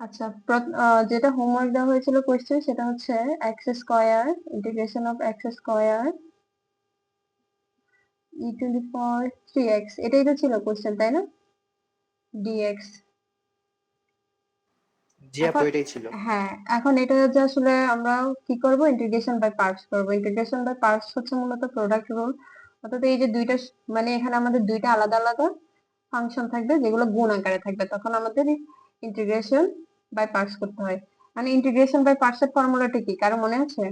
আচ্ছা, যেটা হোমওয়ার্ক দেওয়া হয়েছিল কোয়েশ্চেন সেটা হচ্ছে x square integration of x square E to the power 3x, এটাই তো ছিল কোয়েশ্চেন, তাই না? ডিএক্স। জি আপু এখন এটাই ছিল। হ্যাঁ, এখন এটা যে আসলে আমরা কি করব, ইন্টিগ্রেশন বাই পার্টস করব। ইন্টিগ্রেশন বাই পার্টস হচ্ছে মূলত প্রোডাক্ট রুল। অর্থাৎ এই যে দুইটা মানে এখানে আমাদের দুইটা আলাদা আলাদা ফাংশন থাকবে যেগুলো গুণ আকারে থাকবে, তখন আমাদের ইন্টিগ্রেশন বাই পার্টস করতে হয়। মানে ইন্টিগ্রেশন বাই পার্টস এর ফর্মুলাটা কি কারো মনে আছে?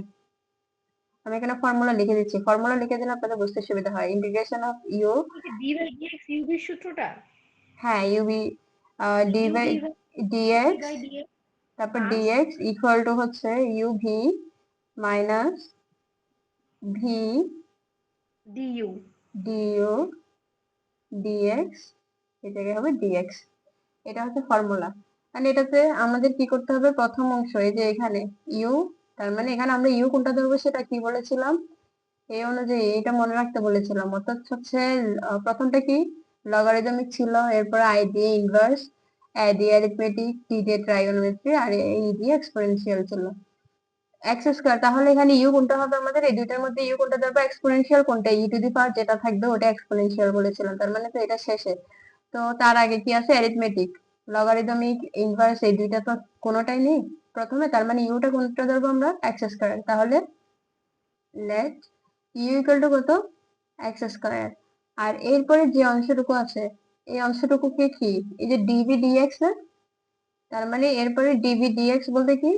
আমি এখানে ফর্মুলা লিখে দিচ্ছি, ফর্মুলা লিখে দিলে আপনাদের বুঝতে সুবিধা হয়। Integration of u, d by dx ইউভির সূত্রটা, হ্যাঁ u v d u by d by dx, dx তারপর প্লাস ডিএক্স ইকুয়াল টু হচ্ছে u v minus v du. Du dx, এটাকে হবে ডিএক্স। এটা হচ্ছে ফর্মুলা। মানে এটাতে আমাদের কি করতে হবে, প্রথম অংশ এই যে এখানে ইউ, তার মানে এখানে আমরা ইউ কোনটা ধরবো সেটা কি বলেছিলাম, এই অনুযায়ী এটা মনে রাখতে বলেছিলাম। অর্থাৎ হচ্ছে প্রথমটা কি লগারিদমিক ছিল, এরপর আই দিয়ে ইনভার্স, এ দিয়ে অ্যারিথমেটিক, টি দিয়ে ট্রাইগোনোমেট্রি, আর এই দিয়ে এক্সপোনেনশিয়াল ছিল। এক্স স্কয়ার, তাহলে এখানে ইউ কোনটা হবে আমাদের, এই দুইটার মধ্যে ইউ কোনটা ধরবো, এক্সপোনেনশিয়াল কোনটা, ই টু দি পাওয়ার যেটা থাকবে ওটা এক্সপোনেনশিয়াল বলেছিলাম, তার মানে তো এটা শেষে। তো তার আগে কি আছে, অ্যারিথমেটিক, লগারিদমিক, ইনভার্স, এই দুইটা তো কোনোটাই নেই প্রথমে, তার মানে ইউটা কোনটা ধরবো আমরা, এক্স স্কয়ার। তাহলে লেট ইউ ইকুয়াল টু কত, এক্স স্কয়ার। আর এরপরে যে অংশটুকু আছে এই অংশটুকুকে কি, এই যে ডিভি ডিএক্স না, তার মানে এরপরে ডিভি ডিএক্স বলতে কি,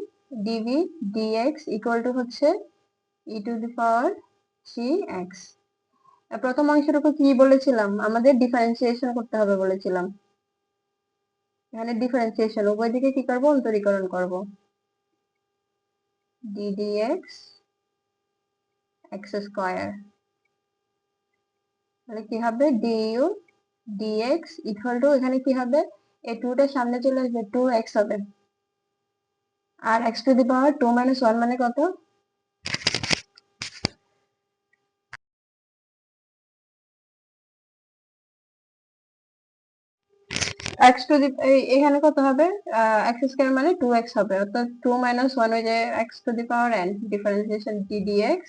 ডিভি ডিএক্স ইকুয়াল টু হচ্ছে ই টু দি পাওয়ার 3x। প্রথম অংশটুকু কি বলেছিলাম, আমাদের ডিফারেন্সিয়েশন করতে হবে বলেছিলাম। এখানে ডিফারেন্সিয়েশন, উভয় দিকে কি করব, অন্তরীকরণ করব। ডি ডিএক্স এক্স স্কয়ার, তাহলে কি হবে, ডিইউ ডিএক্স ইকুয়াল টু, এখানে কি হবে, এই 2 টা সামনে চলে আসবে, 2x হবে। আর x to the power 2 minus 1 মানে কত, x টু দি, এখানে কত হবে, x স্কয়ার মানে 2x হবে, অর্থাৎ 2 মাইনাস 1, ওই যে x to the power n, differentiation d dx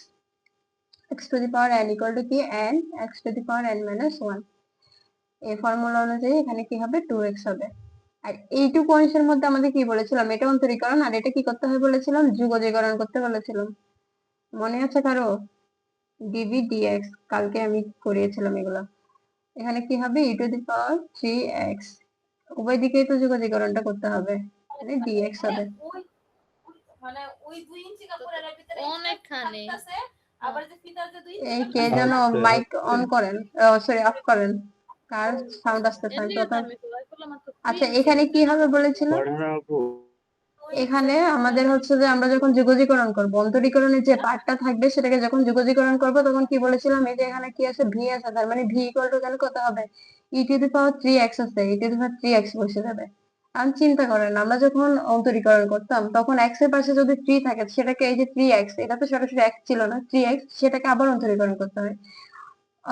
x to the power n equal to কি n x to the power n minus 1। এই ফর্মুলা অনুযায়ী এখানে কি হবে, 2x হবে। আর এইটুকু অংশের মধ্যে আমাদের কি বলেছিলাম, এটা অন্তরীকরণ, আর এটা কি করতে হয় বলেছিলাম, যুগজীকরণ করতে বলেছিলাম। মনে আছে কারো, ডিভি ডিএক্স, কালকে আমি করিয়েছিলাম এগুলো। এখানে কি হবে, ই টু দি পাওয়ার 3x, উভয় দিকেই তো যুগজীকরণটা করতে হবে, মানে ডিএক্স হবে। মানে ওই 2 ইঞ্চি কাপড়ের ভিতরে অনেকখানি আবার যে ফিতার যে 2 ইঞ্চি এই কে যেন মাইক অন করেন, সরি অফ করেন, কার সাউন্ড আসতেছে আমি কথা। আচ্ছা এখানে কি হবে বলেছিলাম, এখানে আমাদের হচ্ছে যে আমরা যখন যুগজীকরণ করব, অন্তরীকরণের যে পার্টটা থাকবে সেটাকে যখন যুগজীকরণ করব তখন কি বলেছিলাম, এই যে এখানে কি আছে, ভি আছে, তার মানে ভি ইকুয়াল টু এখানে কত হবে, ই টু দি পাওয়ার 3x আছে, ই টু দি পাওয়ার 3x বসে যাবে। আমি চিন্তা করেন, আমরা যখন অন্তরীকরণ করতাম তখন x এর পাশে যদি 3 থাকে সেটাকে, এই যে 3x, এটা তো সরাসরি x ছিল না, 3x, সেটাকে আবার অন্তরীকরণ করতে হয়,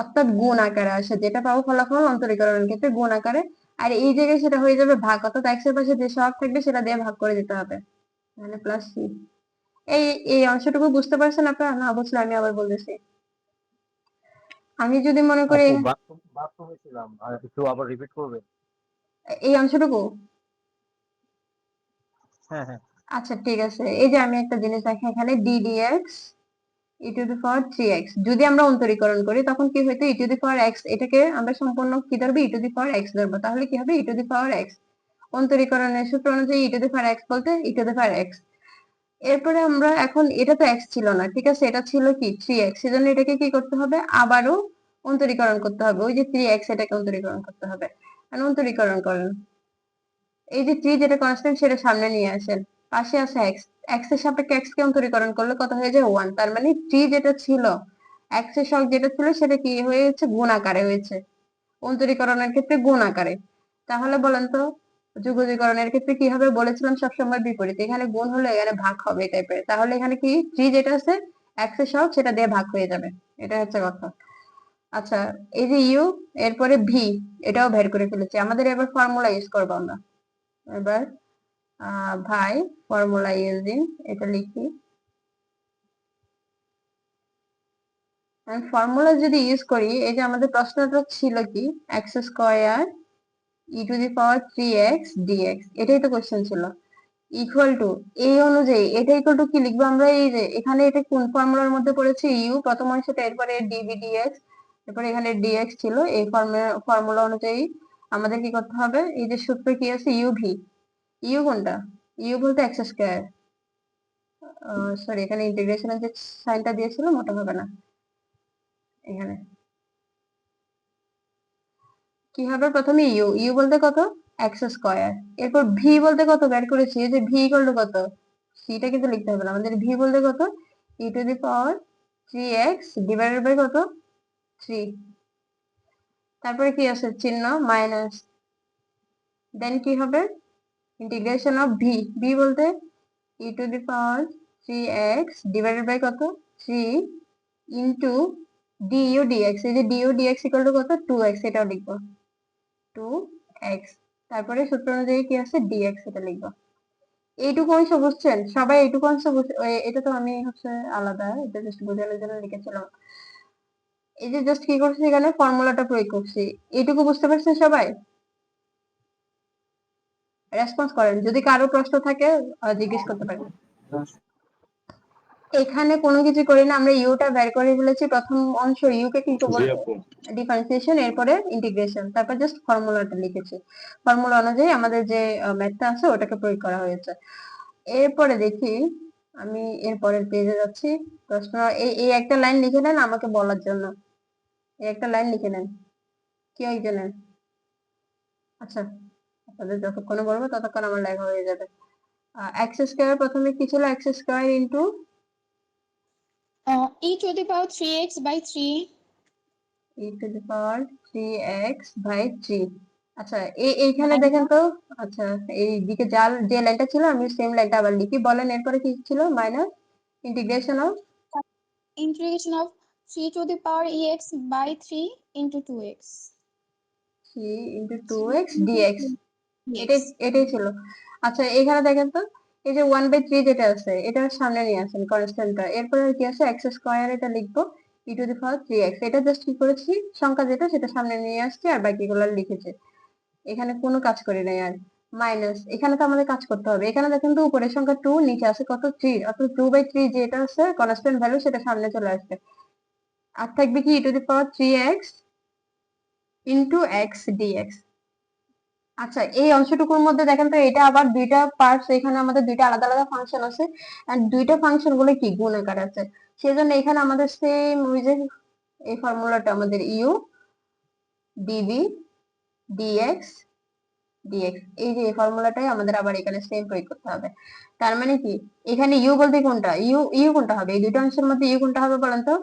অর্থাৎ গুণ আকারে আসে, যেটা পাবো ফলাফল অন্তরীকরণের ক্ষেত্রে গুণ আকারে। আর এই জায়গায় সেটা হয়ে যাবে ভাগ, অর্থাৎ x এর পাশে যে সহগ থাকবে সেটা দিয়ে ভাগ করে দিতে হবে, মানে প্লাস সি। এই এই অংশটুকু বুঝতে পারছেন আপনারা, না বুঝলে আমি আবার বলতেছি। আমি যদি মনে করি আপু বাথরুমে হয়েছিলাম, আর একটু আবার রিপিট করবে? এই অংশটুকু, হ্যাঁ হ্যাঁ। আচ্ছা ঠিক আছে, এই যে আমি একটা জিনিস দেখি এখানে, d dx e to the power 3x, যদি আমরা অন্তরীকরণ করি তখন কি হইতো, ই টু দি পাওয়ার x, এটাকে আমরা সম্পূর্ণ কি ধরবো, ই টু দি পাওয়ার x ধরবো, তাহলে কি হবে, ই টু দি পাওয়ার x। অন্তরীকরণের সূত্র অনুযায়ী ই টু দি পাওয়ার x বলতে e to the power x। এরপরে আমরা এখন, এটা তো x ছিল না, ঠিক আছে, এটা ছিল কি 3x, সেজন্য এটাকে কি করতে হবে, আবারও অন্তরীকরণ করতে হবে, ওই যে 3x এটাকে অন্তরীকরণ করতে হবে। আর অন্তরীকরণ করেন, এই যে 3 যেটা কনস্ট্যান্ট সেটা সামনে নিয়ে আসেন, পাশে আছে x, x এর সাপেক্ষে x কে অন্তরীকরণ করলে কত হয়ে যায়, 1, তার মানে 3 যেটা ছিল, x এর সহগ যেটা ছিল সেটা কি হয়েছে, গুণ আকারে হয়েছে, অন্তরীকরণের ক্ষেত্রে গুণ আকারে। তাহলে বলেন তো যুগজীকরণের ক্ষেত্রে কি হবে, বলেছিলাম সবসময় বিপরীত, এখানে গুণ হলে এখানে ভাগ হবে এই টাইপের, তাহলে এখানে কি 3 যেটা আছে x এর সহগ সেটা দিয়ে ভাগ হয়ে যাবে, এটা হচ্ছে কথা। আচ্ছা এই যে ইউ, এরপরে ভি, এটাও বের করে ফেলেছি, আমাদের এবার ফর্মুলা ইউজ করবো আমরা। এবার ভাই ফর্মুলা ইউজিং এটা লিখি। ফর্মুলা যদি ইউজ করি, এই যে আমাদের প্রশ্নটা ছিল কি, x square E to the power 3x dx, এটাই তো কোশ্চেন ছিল। ইকুয়াল টু এই অনুযায়ী এটা ইকুয়াল টু কি লিখবো আমরা, এই যে এখানে এটা কোন ফর্মুলার মধ্যে পড়েছে, ইউ প্রথম অংশটা, এরপরে ডিবি ডিএক্স, এরপরে এখানে ডিএক্স ছিল। এই ফর্মুলা অনুযায়ী আমাদের কি করতে হবে, এই যে সূত্র কি আছে ইউ ভি, ইউ কোনটা, ইউ বলতে এক্স স্কোয়ার, সরি এখানে ইন্টিগ্রেশনের যে সাইনটা দিয়েছিল মোটা হবে না, এখানে কি হবে, প্রথমে ইউ, ইউ বলতে কত, এক্স স্কোয়ার, এরপর ভি বলতে কত বের করেছি, এই যে ভি ইকুয়াল টু কত, সিটা কিন্তু লিখতে হবে না আমাদের, ভি বলতে কত, e to the power 3x divided by কত, 3, তারপরে কি আছে চিহ্ন মাইনাস, দেন কি হবে ইন্টিগ্রেশন অফ ভি, ভি বলতে e to the power 3x divided by কত, 3 ইন্টু ডিইউ ডিএক্স, এই যে ডিইউ ডিএক্স ইকুয়াল টু কত, 2x, এটাও লিখবো 2x, তারপরে সূত্র অনুযায়ী কি আছে ডিএক্স, এটা লিখবো। এইটুকু অংশ বুঝছেন সবাই, এইটুকু অংশ এটা তো আমি হচ্ছে আলাদা, এটা জাস্ট বোঝানোর জন্য লিখেছিলাম। এই যে জাস্ট কি করছি, এখানে ফর্মুলাটা প্রয়োগ করছি, এইটুকু বুঝতে পারছেন সবাই, রেসপন্স করেন, যদি কারো প্রশ্ন থাকে জিজ্ঞেস করতে পারেন। এখানে কোনো কিছু করি না, আমরা ইউটা বের করে ফেলেছি, প্রথম অংশ ইউ কে কিন্তু ডিফারেন্সিয়েশন, এরপরে ইন্টিগ্রেশন, তারপর জাস্ট ফর্মুলাটা লিখেছি, ফর্মুলা অনুযায়ী আমাদের যে ম্যাথটা আছে ওটাকে প্রয়োগ করা হয়েছে। এরপরে দেখি, আমি এরপরের পেজে যাচ্ছি, প্রশ্ন এই এই একটা লাইন লিখে নেন আমাকে বলার জন্য, এই একটা লাইন লিখে নেন, কেউ একজনের, আচ্ছা আপনাদের যতক্ষণে বলবো ততক্ষণ আমার লেখা হয়ে যাবে। এক্স স্কোয়ার প্রথমে কি ছিল, x square into e to the power 3x by 3. E to the power 3x by 3। আচ্ছা এইখানে দেখেন তো, আচ্ছা এই দিকে যে লাইনটা ছিল আমি সেম লাইনটা আবার লিখি, বলেন এরপরে কি ছিল, minus integration of Integration of 3 to the power ex by 3 into 2x. 3 into 2x dx, এটাই Yes. এটাই ছিল। আচ্ছা এখানে দেখেন তো, এই যে 1/3 যেটা আছে এটা সামনে নিয়ে আসেন কনস্ট্যান্টটা, এরপরে কি আছে এক্স স্কোয়ার, এটা লিখবো ই টু দি পাওয়ার 3x, এটা জাস্ট কি করেছি সংখ্যা যেটা সেটা সামনে নিয়ে আসছি আর বাকিগুলো লিখেছি, এখানে কোনো কাজ করি নাই আর। মাইনাস এখানে তো আমাদের কাজ করতে হবে, এখানে দেখেন তো উপরের সংখ্যা 2, নিচে আছে কত 3, অর্থাৎ 2/3 যেটা আছে কনস্ট্যান্ট ভ্যালু সেটা সামনে চলে আসবে, আর থাকবে কি e to the power 3x into x dx. আচ্ছা এই অংশটুকুর মধ্যে দেখেন তো, এটা আবার দুইটা পার্টস, এখানে আমাদের দুইটা আলাদা আলাদা ফাংশন আছে, এন্ড দুইটা ফাংশন গুলো কি গুণ আকার আছে, সেজন্য এখানে আমাদের সেম ওই যে এই ফর্মুলাটা আমাদের ইউ ডিবি ডিএক্স ডিএক্স, এই যে ফর্মুলাটাই আমাদের আবার এখানে সেম প্রয়োগ করতে হবে। তার মানে কি এখানে ইউ বলতে কোনটা, ইউ ইউ কোনটা হবে, এই দুটো অংশের মধ্যে ইউ কোনটা হবে বলেন তো,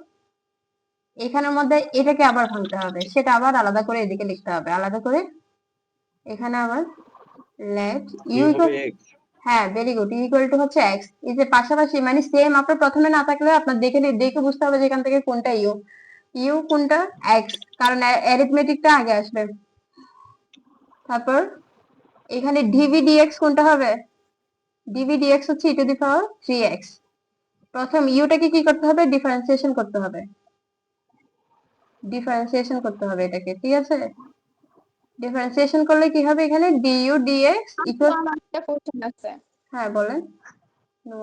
এখানের মধ্যে এটাকে আবার ভাঙতে হবে, সেটা আবার আলাদা করে এদিকে লিখতে হবে আলাদা করে, এখানে আবার লেট ইউ ইকুয়াল, হ্যাঁ ভেরি গুড, ইকুয়াল টু হচ্ছে এক্স, এই যে পাশাপাশি মানে সেম, আপনার প্রথমে না থাকলে আপনার দেখে দেখে বুঝতে হবে যে এখান থেকে কোনটা ইউ, ইউ কোনটা এক্স, কারণ অ্যারিথমেটিকটা আগে আসবে। তারপর এখানে ডিভি ডিএক্স কোনটা হবে, ডিভি ডিএক্স হচ্ছে ই টু দি পাওয়ার 3x, প্রথম ইউটাকে কি করতে হবে, ডিফারেন্সিয়েশন করতে হবে, ডিফারেন্সিয়েশন করতে হবে এটাকে, ঠিক আছে, ডিফারেন্সিয়েশন করলে কি হবে, এখানে ডিইউ ডিএক্স ইকুয়াল, আমার একটা কোশ্চেন আছে, হ্যাঁ বলেন। No.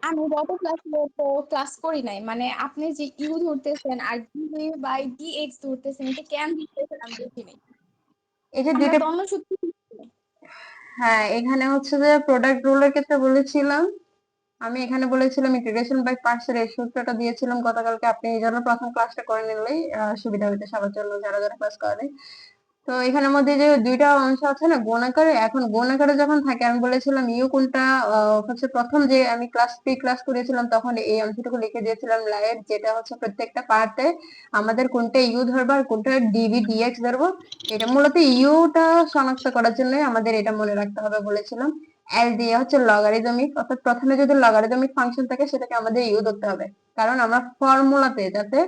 আমি গত ক্লাসে তো ক্লাস করি নাই, মানে আপনি যে ইউ ধরতেছেন আর ডিভি বাই ডিএক্স ধরতেছেন, এটা কেন ধরতেছেন আমি দেখি নাই, এই যে আমরা দুইটা, তো অন্য সূত্র শিখছি। হ্যাঁ এখানে হচ্ছে যে প্রোডাক্ট রুলের ক্ষেত্রে বলেছিলাম, আমি এখানে বলেছিলাম ইন্টিগ্রেশন বাই পার্টস এর এই সূত্রটা দিয়েছিলাম গতকালকে, আপনি এই জন্য প্রথম ক্লাসটা করে নিলেই সুবিধা হইতে সবার জন্য যারা যারা ক্লাস করে। তো এখানের মধ্যে যে দুইটা অংশ আছে না গুণ আকারে, এখন গুণ আকারে যখন থাকে আমি বলেছিলাম ইউ কোনটা, হচ্ছে প্রথম যে আমি প্রি ক্লাস করেছিলাম তখন এই অংশটুকু লিখে দিয়েছিলাম লাইভ, যেটা হচ্ছে প্রত্যেকটা পার্টে আমাদের কোনটা ইউ ধরবো আর কোনটা ডিভি ডিএক্স ধরবো, এটা মূলত ইউটা শনাক্ত করার জন্য আমাদের এটা মনে রাখতে হবে বলেছিলাম। এল দিয়ে হচ্ছে লগারিদমিক, অর্থাৎ প্রথমে যদি লগারিদমিক ফাংশন থাকে সেটাকে আমাদের ইউ ধরতে হবে, কারণ আমরা ফর্মুলাতে যাতে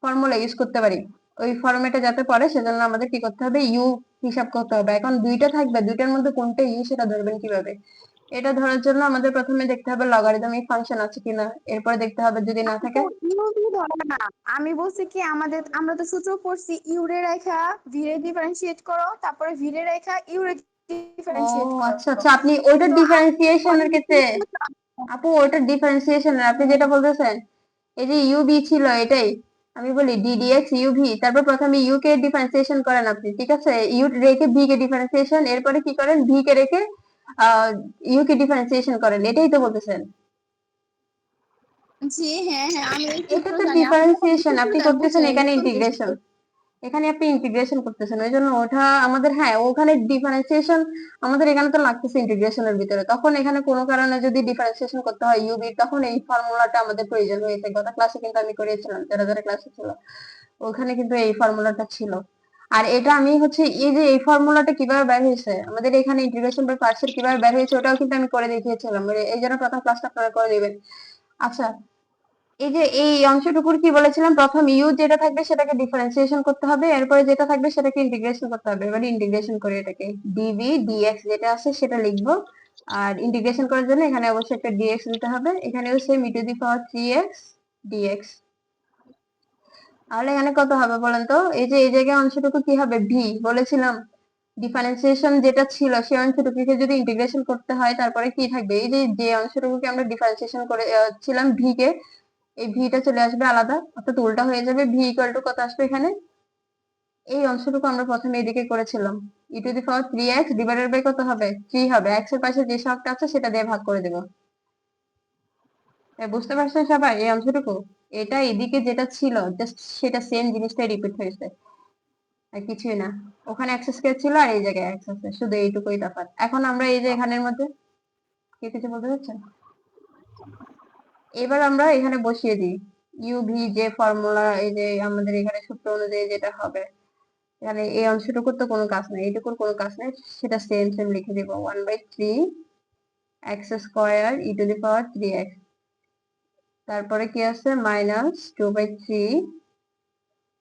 ফর্মুলা ইউজ করতে পারি, ওই ফরম্যাটে যাতে পড়ে সেজন্য আমাদের কি করতে হবে, ইউ হিসাব করতে হবে। এখন দুইটা থাকবে, দুইটার মধ্যে কোনটা ইউ সেটা ধরবেন কিভাবে? এটা ধরার জন্য আমাদের প্রথমে দেখতে হবে লগারিদমিক ফাংশন আছে কিনা, এরপরে দেখতে হবে যদি না থাকে। ইউ ধরে না, আমি বলছি কি আমরা তো সূত্র পড়ছি ইউ রে রেখা ভি রে ডিফারেন্সিয়েট করো, তারপরে ভি রে রেখা ইউ রে ও ডিফারেন্সিয়েট করো। আচ্ছা আচ্ছা, আপনি ওইটার তো ডিফারেন্সিয়েশনের ক্ষেত্রে, আপু ওইটার ডিফারেন্সিয়েশনের আপনি যেটা বলতেছেন, এই যে ইউ বি ছিল এটাই আমি বলি ডিডিএক্স ইউ ভি, তারপর প্রথমে ইউ কে ডিফারেন্সিয়েশন করেন আপনি, ঠিক আছে? ইউ রেখে ভি কে ডিফারেন্সিয়েশন, এরপরে কি করেন, ভি কে রেখে ইউ কে ডিফারেন্সিয়েশন করেন, এটাই তো বলতেছেন। জি হ্যাঁ হ্যাঁ, আমি এই এটা সূত্র তো জানি, আপনি যখন ডিফারেন্সিয়েশন, আপনি সূত্রটা করতেছেন বুঝেন এখানে বুঝতে ইন্টিগ্রেশন, এখানে আপনি ইন্টিগ্রেশন করতেছেন, ওই জন্য ওটা আমাদের, হ্যাঁ ওখানে ডিফারেন্সিয়েশন আমাদের এখানে তো লাগতেছে ইন্টিগ্রেশনের ভিতরে, তখন এখানে কোনো কারণে যদি ডিফারেন্সিয়েশন করতে হয় ইউবি, তখন এই ফর্মুলাটা আমাদের প্রয়োজন হয়েছে। গত ক্লাসে কিন্তু আমি করিয়েছিলাম, যারা যারা ক্লাসে ছিল ওখানে কিন্তু এই ফর্মুলাটা ছিল। আর এটা আমি হচ্ছে এই যে এই ফর্মুলাটা কিভাবে বের হয়েছে আমাদের এখানে ইন্টিগ্রেশন বাই পার্টসের কিভাবে বের হয়েছে ওটাও কিন্তু আমি করে দেখিয়েছিলাম, এই জন্য প্রথম ক্লাসটা আপনারা করে নেবেন। আচ্ছা, এই যে এই অংশটুকুর কি বলেছিলাম, প্রথম ইউ যেটা থাকবে সেটাকে ডিফারেন্সিয়েশন করতে হবে, এরপরে যেটা থাকবে সেটাকে ইন্টিগ্রেশন করতে হবে। এবারে ইন্টিগ্রেশন করে এটাকে ডিভি ডিএক্স যেটা আছে সেটা লিখবো, আর ইন্টিগ্রেশন করার জন্য এখানে অবশ্যই একটা ডিএক্স দিতে হবে, এখানেও same e to the power 3x dx. তাহলে এখানে কত হবে বলেন তো? এই যে এই জায়গায় অংশটুকু কি হবে, ভি বলেছিলাম, ডিফারেন্সিয়েশন যেটা ছিল সেই অংশটুকুকে যদি ইন্টিগ্রেশন করতে হয় তারপরে কি থাকবে, এই যে যে অংশটুকুকে আমরা ডিফারেন্সিয়েশন করে ছিলাম ভি কে, এই ভিটা চলে আসবে আলাদা, অর্থাৎ উল্টা হয়ে যাবে, ভি ইকুয়াল টু কত আসবে এখানে, এই অংশটুকু আমরা প্রথমে এদিকে করেছিলাম e to the power 3x divided by কত হবে, 3 হবে, x এর পাশে যে সংখ্যাটা আছে সেটা দিয়ে ভাগ করে দেব। বুঝতে পারছেন সবাই এই অংশটুকু? এটা এদিকে যেটা ছিল জাস্ট সেটা সেম জিনিসটাই রিপিট হয়েছে, আর কিছুই না। ওখানে এক্স স্কয়ার ছিল আর এই জায়গায় এক্স আছে, শুধু এইটুকুই তফাৎ। এখন আমরা এই যে এখানের মধ্যে কি কিছু বলতে চাচ্ছেন, এবার আমরা এখানে বসিয়ে দিই ইউ ভি যে ফর্মুলা, এই যে আমাদের এখানে সূত্র অনুযায়ী যেটা হবে, এখানে এই অংশটুকুর তো কোনো কাজ নাই, এইটুকুর কোনো কাজ নাই, সেটা সেম সেম লিখে দিব 1/3 x square E to the power 3x, তারপরে কি আছে মাইনাস 2/3,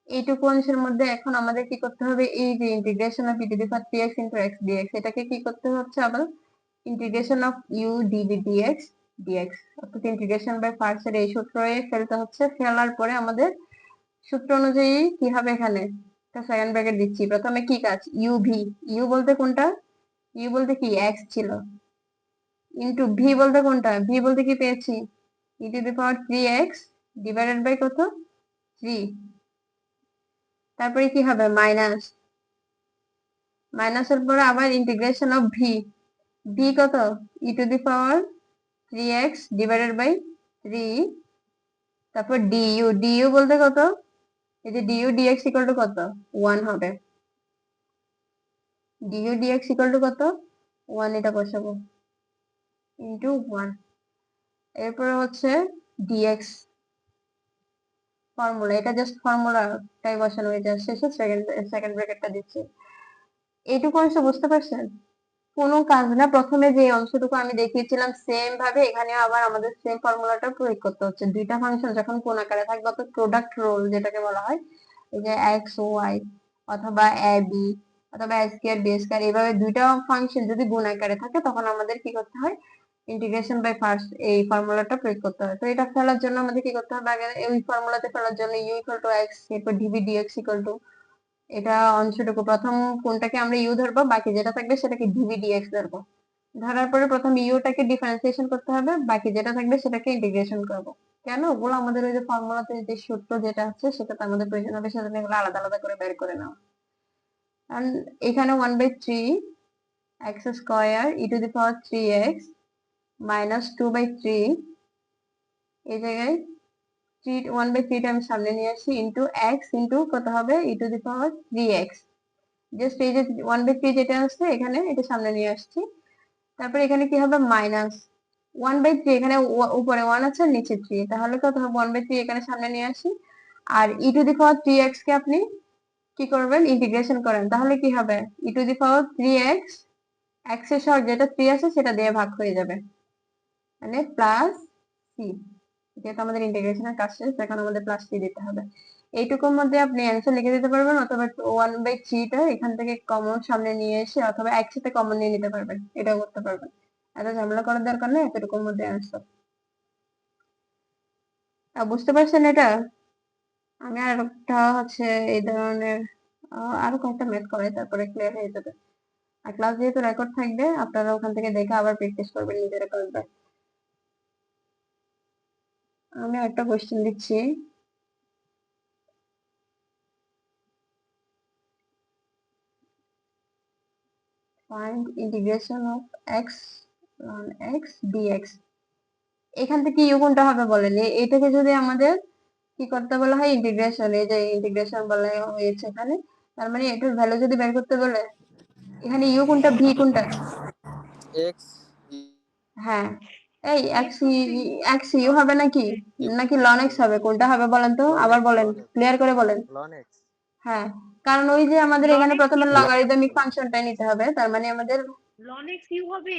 এইটুকু অংশের মধ্যে এখন আমাদের কি করতে হবে, এই যে integration of e to the power 3x into x dx, এটাকে কি করতে হচ্ছে আবার integration of u dv dx dx, অর্থাৎ ইন্টিগ্রেশন বাই পার্টস এর এই সূত্রে ফেলতে হচ্ছে। ফেলার পরে আমাদের সূত্র অনুযায়ী কি হবে, এখানে একটা সেকেন্ড ব্র্যাকেট দিচ্ছি, প্রথমে কি কাজ, ইউ ভি, ইউ বলতে কোনটা, ইউ বলতে কি এক্স ছিল, ইনটু ভি বলতে কোনটা, ভি বলতে কি পেয়েছি e to the power 3x divided by কত 3, তারপরে কি হবে মাইনাস, মাইনাসের পরে আবার ইন্টিগ্রেশন অফ ভি, ভি কত e to the power 3x divided by 3, তারপর ডিইউ, ডিইউ বলতে কত, এই যে ডিইউ ডিএক্স ইকুয়াল টু কত 1 হবে, ডিইউ ডিএক্স ইকুয়াল টু কত 1, এটা বসাবো ইনটু 1, এরপরে হচ্ছে ডিএক্স ফর্মুলা, এটা জাস্ট ফর্মুলাটাই বসানো হয়েছে, শেষে সেকেন্ড ব্র্যাকেটটা দিচ্ছি। এইটুকু অংশ বুঝতে পারছেন? কোনো কাজ না, প্রথমে যে অংশটুকু আমি দেখিয়েছিলাম সেম ভাবে এখানে আবার আমাদের সেম ফর্মুলাটা প্রয়োগ করতে হচ্ছে। দুইটা ফাংশন যখন কোন আকারে থাকবে, অর্থাৎ প্রোডাক্ট রোল যেটাকে বলা হয়, এই যে এক্স ও ওয়াই অথবা এ বি অথবা এ স্কয়ার বি স্কয়ার, এইভাবে দুইটা ফাংশন যদি গুণ আকারে থাকে তখন আমাদের কি করতে হয়, ইন্টিগ্রেশন বাই ফার্স্ট এই ফর্মুলাটা প্রয়োগ করতে হয়। তো এটা ফেলার জন্য আমাদের কি করতে হবে, আগে এই ফর্মুলাতে ফেলার জন্য ইউ ইকুয়াল টু এক্স, এরপর ডিভি ডিএক্স ইকুয়াল টু, এটা অংশটুকু প্রথম কোনটাকে আমরা ইউ ধরবো, বাকি যেটা থাকবে সেটাকে ডিভি ডিএক্স ধরবো, ধরার পরে প্রথম ইউটাকে ডিফারেন্সিয়েশন করতে হবে, বাকি যেটা থাকবে সেটাকে ইন্টিগ্রেশন করবো। কেন, ওগুলো আমাদের ওই যে ফর্মুলাতে যে সূত্র যেটা আছে সেটাতে আমাদের প্রয়োজন হবে, সেজন্য এগুলো আলাদা আলাদা করে বের করে নাও। কারণ এখানে 1/3 x square E to the power 3x minus 2/3, এই জায়গায় 1/3 টা আমি সামনে নিয়ে আসি, ইন্টু এক্স ইন্টু কত হবে ই to the power 3x, just এই যে 1/3 যেটা আছে এখানে এটা সামনে নিয়ে আসছি, তারপরে এখানে কি হবে মাইনাস 1/3, এখানে উপরে 1 আছে নিচে 3, তাহলে কত হবে 1/3 এখানে সামনে নিয়ে আসি, আর ই টু দি পাওয়ার 3x কে আপনি কি করবেন ইন্টিগ্রেশন করেন, তাহলে কি হবে ই to the power 3x, x এর সহগ যেটা 3 আছে সেটা দিয়ে ভাগ হয়ে যাবে, মানে প্লাস সি, যেহেতু আমাদের ইন্টিগ্রেশনের কাজ শেষ, এখন আমাদের প্লাস থ্রি দিতে হবে। এইটুকুর মধ্যে আপনি অ্যান্সার লিখে দিতে পারবেন, অথবা 1/3টা এখান থেকে কমন সামনে নিয়ে এসে অথবা একসাথে কমন নিয়ে নিতে পারবেন, এটাও করতে পারবেন। এত ঝামেলা করার দরকার নেই, এতটুকুর মধ্যে অ্যান্সার। বুঝতে পারছেন এটা? আমি আর একটা হচ্ছে এই ধরনের আরো কয়েকটা ম্যাথ করাই, তারপরে ক্লিয়ার হয়ে যাবে। আর ক্লাস যেহেতু রেকর্ড থাকবে, আপনারা ওখান থেকে দেখে আবার প্র্যাকটিস করবেন নিজেরা কয়েকবার। আমি একটা কোশ্চেন দিচ্ছি। Find integration of x ln x dx. এখান থেকে ইউ কোনটা হবে বলেন। এটাকে যদি আমাদের কি করতে বলা হয়, ইন্টিগ্রেশন, এই যে ইন্টিগ্রেশন বলা হয়েছে এখানে, তার মানে এটার ভ্যালু যদি বের করতে বলে, এখানে ইউ কোনটা ভি কোনটা? এক্স হ্যাঁ, এই X হচ্ছে এক্স ইউ হবে নাকি, নাকি লন এক্স হবে? কোনটা হবে বলেন তো, আবার বলেন, ক্লিয়ার করে বলেন। লন এক্স হ্যাঁ, কারণ ওই যে আমাদের এখানে ln x প্রথমে u লগারিদমিক ফাংশনটাই নিতে হবে, তার মানে আমাদের ln x u হবে,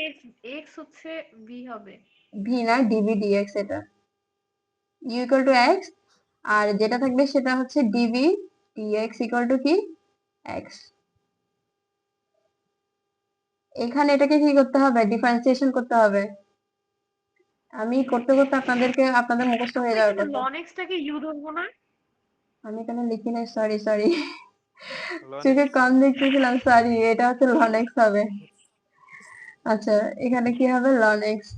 x হচ্ছে v হবে। ভি না ডিভি ডিএক্স, এটা ইউ ইকুয়াল টু এক্স, আর যেটা থাকবে সেটা হচ্ছে ডিভি ডিএক্স ইকুয়াল টু কি এক্স। এখানে এটাকে কি করতে হবে, ডিফারেন্সিয়েশন করতে হবে। আমি করতে করতে আপনাদের মুখস্থ হয়ে যাওয়ার কিন্তু কথা। ln x টাকে u ধরবো না? আমি এখানে লিখি নাই, সরি সরি, লন চোখে এক্স কম দেখতেছিলাম, সরি। এটা হচ্ছে লন এক্স হবে। আচ্ছা, এখানে কি হবে, লন এক্স।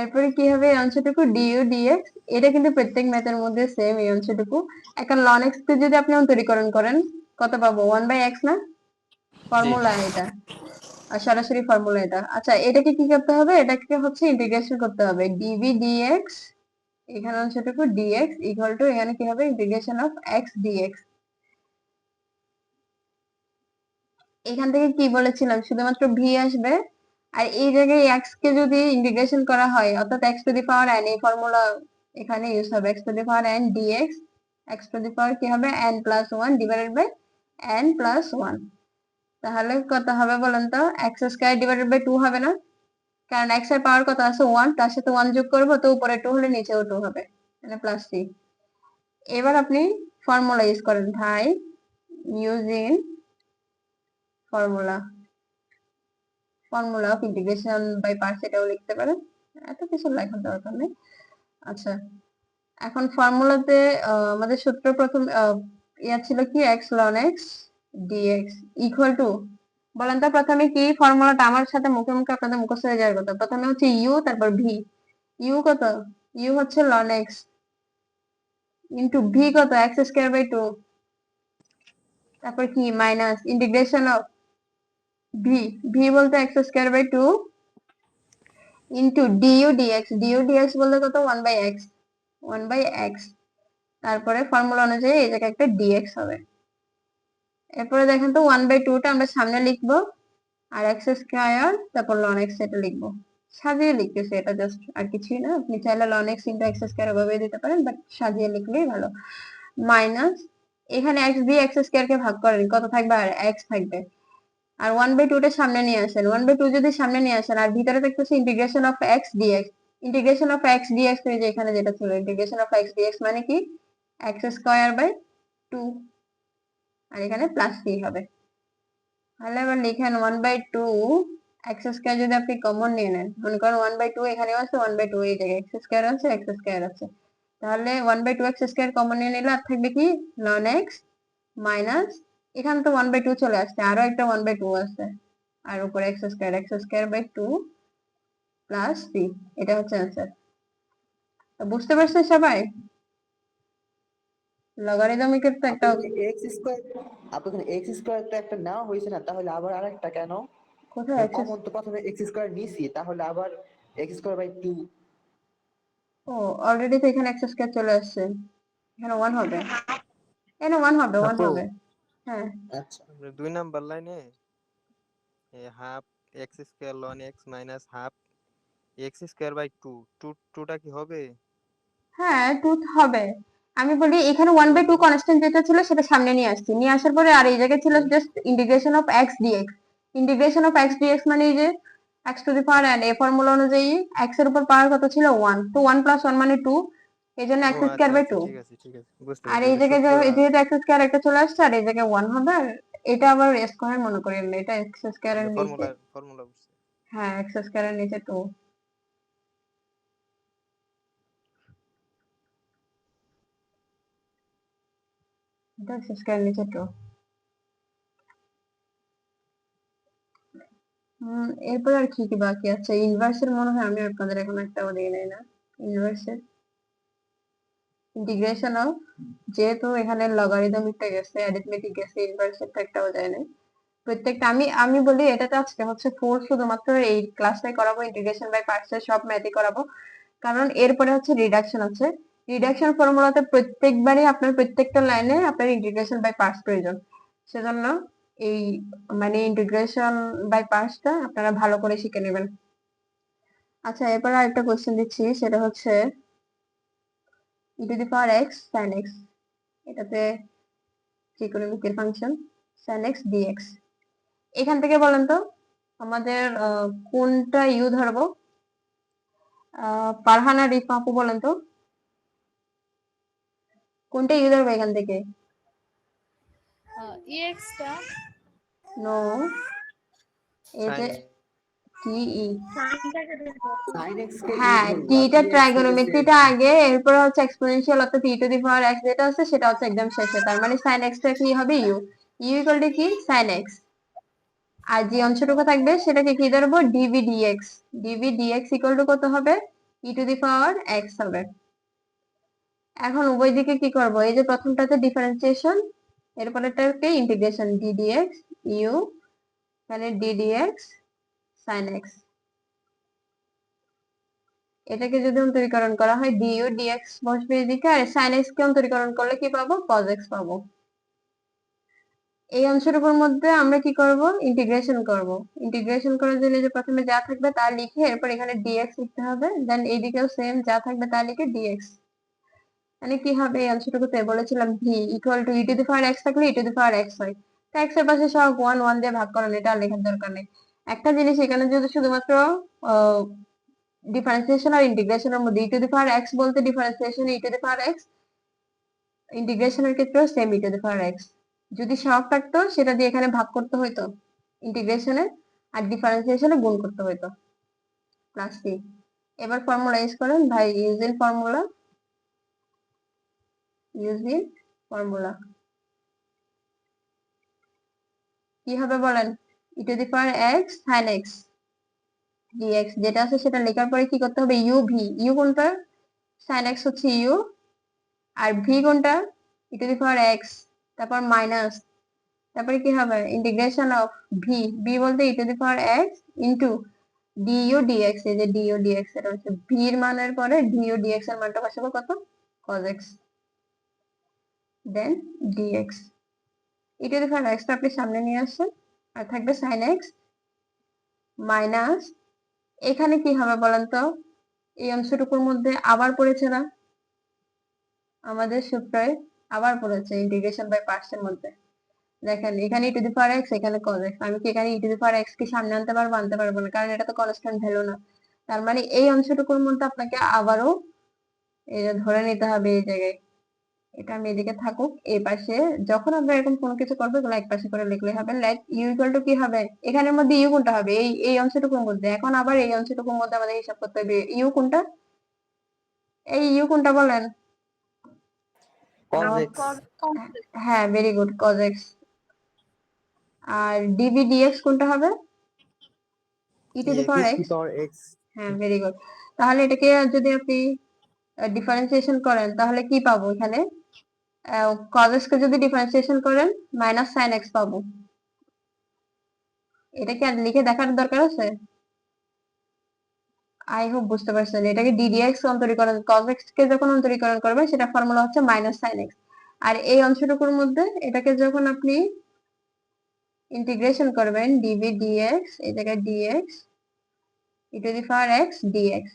এরপরে কি হবে, এই অংশটুকু ডিইউ ডিএক্স। এটা কিন্তু প্রত্যেক ম্যাথের মধ্যে সেম, এই অংশটুকু। এখন লন এক্স কে যদি আপনি অন্তরীকরণ করেন, কত পাবো, 1/x না? ফর্মুলা এটা, আর সরাসরি ফর্মুলা এটা। আচ্ছা, এটাকে কি করতে হবে, এটাকে হচ্ছে ইন্টিগ্রেশন করতে হবে, ডিভি ডিএক্স, এখানে অংশটুকু ডিএক্স ইকুয়াল টু, এখানে কি হবে, ইন্টিগ্রেশন অফ এক্স ডিএক্স। এখান থেকে কি বলেছিলাম, শুধুমাত্র ভি আসবে। আর এই জায়গায় এক্স কে যদি ইন্টিগ্রেশন করা হয়, অর্থাৎ x to the power n, এই ফর্মুলা এখানে ইউজ হবে, x to the power n dx, x to the power কি হবে, n plus one divided by n plus one. তাহলে কত হবে বলেন তো, x square divided by two হবে না? কারণ এক্স এর পাওয়ার কত আছে, ওয়ান, তার সাথে ওয়ান যোগ করবো, তো উপরে টু হলে নিচেও টু হবে, মানে প্লাস থ্রি। এবার আপনি ফর্মুলা ইউজ করেন ভাই, using formula, formula of integration by parts, এটাও লিখতে পারেন, এত কিছু লেখার দরকার নেই। আচ্ছা, এখন ফর্মুলাতে আমাদের সূত্র প্রথম ইয়া ছিল কি, x ln x dx equal to, বলেন তো প্রথমে কি ফর্মুলাটা, আমার সাথে মুখে মুখে আপনাদের মুখস্থ হয়ে যাওয়ার কথা। প্রথমে হচ্ছে ইউ, তারপর ভি। ইউ কত, ইউ হচ্ছে লন এক্স ইন্টু ভি কত, এক্স স্কয়ার বাই টু, তারপর কি minus integration of v, v বলতে x square by two into du dx, du dx বলতে কত, 1/x, 1/x। তারপরে ফর্মুলা অনুযায়ী এই জায়গায় একটা ডিএক্স হবে। এরপরে দেখেন তো 1/2টা আমরা সামনে লিখবো, আর এক্স স্কয়ার, তারপর লন এক্স এটা লিখবো। সাজিয়ে লিখতেছি এটা, জাস্ট আর কিছুই না। আপনি চাইলে ln x into x square এভাবে দিতে পারেন, বাট সাজিয়ে লিখলেই ভালো। মাইনাস, এখানে এক্স দিয়ে এক্স স্কয়ার কে ভাগ করেন, কত থাকবে, আর এক্স থাকবে। আর 1/2টা সামনে নিয়ে আসেন, 1/2 যদি সামনে নিয়ে আসেন, আর ভিতরে থাকতেছে integration of x dx. Integration of x dx, এই যে এখানে যেটা ছিল, ইন্টিগ্রেশন অফ এক্স ডিএক্স মানে কি, এক্স স্কয়ার বাই টু, আর এখানে প্লাস থ্রি হবে। তাহলে এবার লিখেন 1/2 এক্স স্কয়ার, যদি আপনি কমন নিয়ে নেন, মনে করেন 1/2 এখানেও আছে, 1/2 এই জায়গায় এক্স স্কয়ার আছে, এক্স স্কয়ার আছে, তাহলে 1/2 এক্স স্কয়ার কমন নিয়ে নিলে আর থাকবে কি, লন এক্স মাইনাস, এখানে তো 1/2 চলে আসছে, আরো একটা 1/2 আছে, আর উপরে x square by two plus three. এটা হচ্ছে অ্যান্সার। বুঝতে পারছেন সবাই? লগারিদমিকের তো একটা এক্স স্কয়ার, আপনাদের এক্স স্কয়ার তো একটা নেওয়া হয়েছে না, তাহলে আবার আরেকটা কেন? কোথায় আছে? কমন তো প্রথমে এক্স স্কয়ার নিছি, তাহলে আবার এক্স স্কয়ার বাই টু। ও, অলরেডি তো এখানে এক্স স্কয়ার চলে আসছে, এখানে 1 হবে, এখানে 1 হবে, 1 আপু হবে। হ্যাঁ, আচ্ছা, 2 নাম্বার লাইনে half x square ln x minus half x square by two, টুটা কি হবে? হ্যাঁ, 2 হবে। আমি বলি এখানে 1/2 কনস্ট্যান্ট যেটা ছিল সেটা সামনে নিয়ে আসছি, নিয়ে আসার পরে আর এই জায়গায় ছিল just integration of x dx. Integration of x dx মানে এই যে x to the power n, এই ফর্মুলা অনুযায়ী x এর উপর পাওয়ার কত ছিল 1, তো 1 প্লাস 1 মানে 2, এই জন্য ও x আচ্ছা স্কয়ার বাই আচ্ছা 2। ঠিক আছে বুঝতে আর পেরেছি এই এটা জায়গায় সূত্র যেহেতু x স্কয়ার একটা চলে আসছে আর এই জায়গায় 1 হবে, আর এটা আবার স্কয়ার মনে করেন না, এটা x স্কয়ার এর নিচে, ফর্মুলা বুঝছি হ্যাঁ x স্কয়ার এর নিচে 2, এটা x স্কয়ার এর নিচে 2। এরপর আর কি কি বাকি আছে? ইনভার্সের মনে হয় আমি আপনাদের এখন একটাও দিয়ে নেই না। ইনভার্সের ইন্টিগ্রেশন অফ, যেহেতু এখানে লগারিদমিকটা গেছে, অ্যারিথমেটিক গেছে, ইনভার্সেরটা একটাও যায় না। প্রত্যেকটা আমি বলি এটাতে আজকে হচ্ছে ফুল শুধুমাত্র এই ক্লাসটাই করাবো, ইন্টিগ্রেশন বাই পার্টসের সব ম্যাথই করাবো, কারণ এরপরে হচ্ছে রিডাকশন আছে। রিডাকশন ফর্মুলাতে প্রত্যেকবারই আপনার প্রত্যেকটা লাইনে আপনার ইন্টিগ্রেশন বাই পার্টস প্রয়োজন, সেজন্য এই মানে ইন্টিগ্রেশন বাই পার্টসটা আপনারা ভালো করে শিখে নেবেন। আচ্ছা, এরপর আরেকটা কোশ্চেন দিচ্ছি, সেটা হচ্ছে e to the power x sin x, এটাতে ত্রিকোণমিতির ফাংশন sin x dx। এখান থেকে বলেন তো আমাদের কোনটা ইউ ধরবো? ফারহানা রিফা আপু বলেন তো কোনটা ইউ ধরবো এখান থেকে? টা নো, এই যে টি ই, sin x কে u হ্যাঁ ধরবো আর টিটা dx থেকে ট্রাইগোনোমেট্রিটা আগে, এরপর হচ্ছে এক্সপোনেনশিয়াল অর্থাৎ e to the power x যেটা আছে সেটা হচ্ছে একদম শেষে, তার মানে sin x টা কি হবে ইউ, ইউ ইকুয়াল টু কি sin x, আর যে অংশটুকু থাকবে সেটাকে কি ধরবো dv dx, dv dx equal to কত হবে e to the power x হবে। এখন উভয় দিকে কি করব, এই যে প্রথমটাতে ডিফারেন্সিয়েশন, এরপরেরটাকে ইন্টিগ্রেশন ডি ডিএক্স ইউ, তাহলে ডি ডিএক্স sin x, এটাকে যদি অন্তরীকরণ করা হয় ডিইউ ডিএক্স বসবে এদিকে, আর sin x কে অন্তরীকরণ করলে কি পাবো cos x পাবো। এই অংশটুকুর মধ্যে আমরা কি করব ইন্টিগ্রেশন করব, ইন্টিগ্রেশন করার জন্য যে প্রথমে যা থাকবে তা লিখে এরপর এখানে dx লিখতে হবে, দেন এইদিকেও সেম যা থাকবে তা লিখে dx, মানে কি হবে এই অংশটুকুতে বলেছিলাম v equal to e to the power x থাকলে e to the power x হয়, তো x এর পাশে সব 1 1 দিয়ে ভাগ করেন, এটা আর লেখার দরকার নেই। একটা জিনিস এখানে যদি শুধুমাত্র ডিফারেন্সিয়েশন আর ইন্টিগ্রেশনের মধ্যে e to the power x বলতে differentiation e to the power x, ইন্টিগ্রেশনের ক্ষেত্রেও same e to the power x, যদি সহগ থাকতো সেটা দিয়ে এখানে ভাগ করতে হইতো ইন্টিগ্রেশনে, আর ডিফারেন্সিয়েশনে গুণ করতে হইতো প্লাস সি। এবার ফর্মুলা ইউজ করেন ভাই, ইউজিং ফর্মুলা, ইউজিং ফর্মুলা কি হবে বলেন, e to the power x sin x dx যেটা আছে সেটা লেখার পরে কি করতে হবে ইউ ভি, ইউ কোনটা sin x হচ্ছে ইউ, আর ভি কোনটা e to the power x, তারপর মাইনাস, তারপরে কি হবে ইন্টিগ্রেশন অফ ভি, ভি বলতে e to the power x into du dx, এই যে ডিইউ ডিএক্স এটা হচ্ছে ভি এর মানের পরে ডিইউ ডিএক্স এর মানটা বসাবো কত cos x, then dx, e to the power x টা আপনি সামনে নিয়ে আসছেন আর থাকবে sin x মাইনাস, এখানে কি হবে বলেন তো এই অংশটুকুর মধ্যে আবার পড়েছে না আমাদের সূত্রে, আবার পড়েছে ইন্টিগ্রেশন বাই পার্টস এর মধ্যে, দেখেন এখানে e to the power x এখানে cos x, আমি কি এখানে e to the power x কে সামনে আনতে পারবো? আনতে পারবো না, কারণ এটা তো কনস্ট্যান্ট ভ্যালু না, তার মানে এই অংশটুকুর মধ্যে আপনাকে আবারও এটা ধরে নিতে হবে এই জায়গায়, এটা আমি এদিকে থাকুক, এই পাশে যখন আমরা এরকম কোনো কিছু করবো এগুলো এক পাশে করে লিখলে হবে, লাইক ইউ ইকুয়াল টু কি হবে এখানের মধ্যে ইউ কোনটা হবে এই এই অংশটুকুর মধ্যে, এখন আবার এই অংশটুকুর মধ্যে আমাদের হিসাব করতে হবে ইউ কোনটা, এই ইউ কোনটা বলেন? cos x হ্যাঁ ভেরি গুড cos x, আর ডিভি ডিএক্স কোনটা হবে e to the power x x, to power x হ্যাঁ ভেরি গুড। তাহলে এটাকে যদি আপনি ডিফারেন্সিয়েশন করেন তাহলে কি পাবো এখানে cos x কে যদি ডিফারেন্সিয়েশন করেন মাইনাস sin x পাবো, এটা কি আর লিখে দেখার দরকার আছে? আই হোপ বুঝতে পারছেন, এটাকে ডিডিএক্স অন্তরীকরণ cos x কে যখন অন্তরীকরণ করবে সেটা ফর্মুলা হচ্ছে মাইনাস sin x, আর এই অংশটুকুর মধ্যে এটাকে যখন আপনি ইন্টিগ্রেশন করবেন ডিভি ডিএক্স, এই জায়গায় dx e to the power x dx,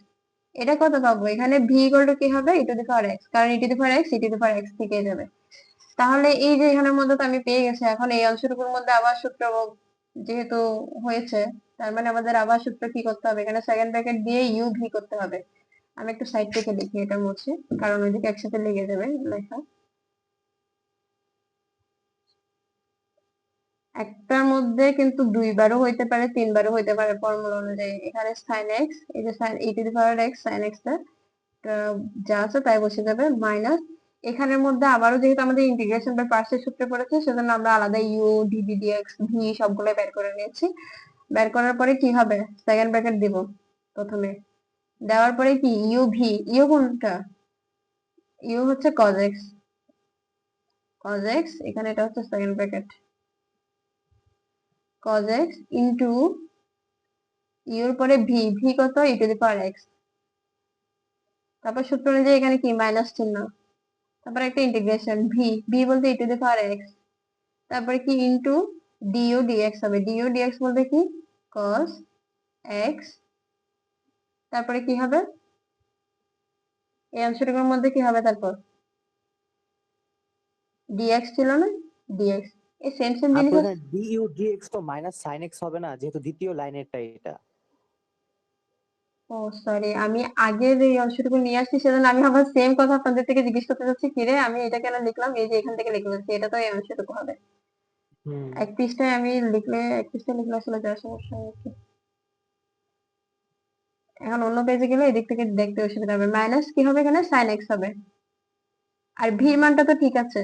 এটা কত পাবো এখানে v ইকুয়াল টু কি হবে e to the power x, কারণ e to the power x e to the power x থেকে যাবে, তাহলে এই যে এখানের মধ্যে তো আমি পেয়ে গেছি, এখন এই অংশটুকুর মধ্যে আবার সূত্র যেহেতু হয়েছে তার মানে আমাদের আবার সূত্র কি করতে হবে, এখানে সেকেন্ড ব্র্যাকেট দিয়ে ইউ ভি করতে হবে। আমি একটু সাইড থেকে লিখি এটা মুছে, কারণ ওইদিকে একসাথে লেগে যাবে লেখা। একটার মধ্যে কিন্তু দুইবারও হইতে পারে, তিনবারও হইতে পারে ফর্মুলা অনুযায়ী। এখানে সাইন এক্স, এই যে sin e to the power x, sin এক্সটা যা আছে তাই বসে যাবে, মাইনাস এখানের মধ্যে আবারও যেহেতু আমাদের ইন্টিগ্রেশন বাই পার্টসের সূত্রে পড়েছে, সেজন্য আমরা আলাদা ইউ ডিভি ডিএক্স ভি সবগুলো বের করে নিয়েছি। বের করার পরে কি হবে, সেকেন্ড ব্র্যাকেট দিব প্রথমে, দেওয়ার পরে কি ইউ ভি, ইউ কোনটা, ইউ হচ্ছে cos x, cos x এখানে এটা হচ্ছে second bracket, cos x into your পরে ভি, ভি কত e to the power x, তারপর সূত্র অনুযায়ী এখানে কি মাইনাস চিহ্ন, তারপর একটা ইন্টিগ্রেশন ভি, ভি বলতে e to the power x, তারপরে কি ইনটু ডিইউ ডিএক্স হবে, ডিইউ ডিএক্স বলতে কি cos x, তারপরে কি হবে এই অংশটুকুর মধ্যে কি হবে, তারপর ডিএক্স ছিল না, ডিএক্স, এই সেম সেম আপু জিনিস। এখানে ডিইউ ডিএক্স তো মাইনাস সাইন এক্স হবে না, যেহেতু দ্বিতীয় লাইনেরটা এটা। ও সরি, আমি আগের এই অংশটুকু নিয়ে আসছি, সেজন্য আমি আবার সেম কথা আপনাদের থেকে জিজ্ঞেস করতে চাচ্ছি, কিরে আমি এটা কেন লিখলাম, এই যে এখান থেকে লিখে ফেলছি, এটা তো এই অংশটুকু হবে। এক পৃষ্ঠায় আমি লিখলে, এক পৃষ্ঠায় লিখলে আসলে যা সমস্যা হচ্ছে, এখন অন্য পেজে গেলে এদিক থেকে দেখতে অসুবিধা হবে। মাইনাস কি হবে, এখানে সাইন এক্স হবে, আর ভির মানটা তো ঠিক আছে,